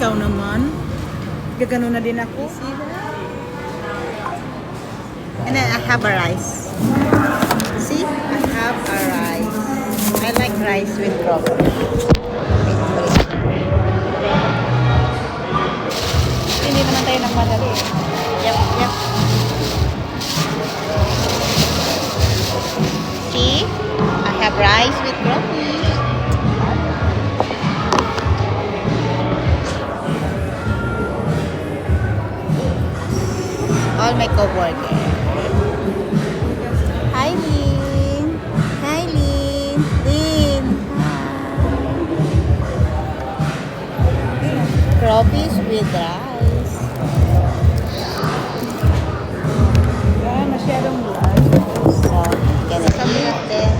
ikaw naman. Gagano na din ako. And then I have a rice. See? I have a rice. I like rice with broccoli. Hindi naman tayo nagmadali. Yep, yep. See? I have rice with broccoli. All my co-workers. Hi, Lynn. Hi, Lynn. Lynn. Hi. Crawfish with rice. Masyadong buhay. So, gonna eat them.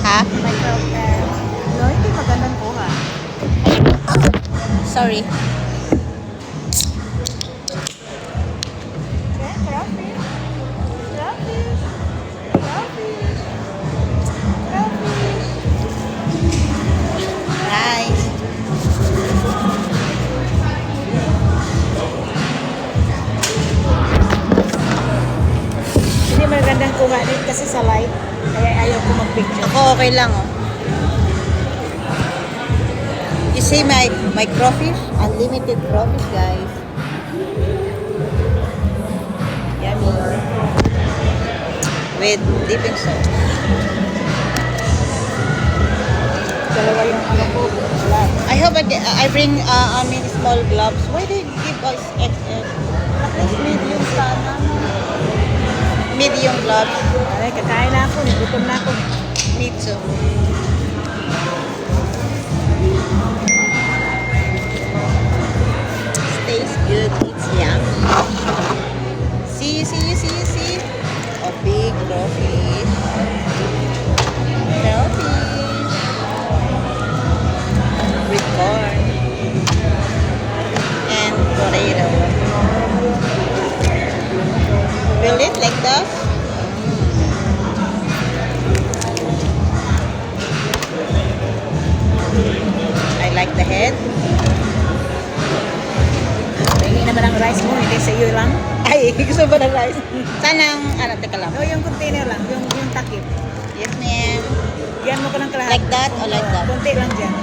Ha? May crawfish. No, hindi magandang kuha. Sorry. Crawfish. Crawfish. Crawfish. Crawfish. Rice. Hindi magandang kuha din kasi sa light. Kaya ayaw ko mag-picture. Ako okay lang, oh. You see my crawfish? Unlimited crawfish, guys. Yummy. With dipping sauce. Dalawa yung ano ko. I hope I bring small gloves. Why they give us XL? At least medium sana. Medium gloves. Ay, kakain na ako. Gutom na ako. Me too. Tastes good. It's yummy. See. A big crawfish. Crawfish. With corn. And potato. Will it like that? I like the head. Hindi naman ang rice mo. Hindi sa iyo lang. Ay, gusto ba ng rice? Sana ang, teka lang. No, yung container lang. Yung takip. Yes, ma'am. Yan mo ko ng kalahati. Like that or like that? Kunti lang dyan.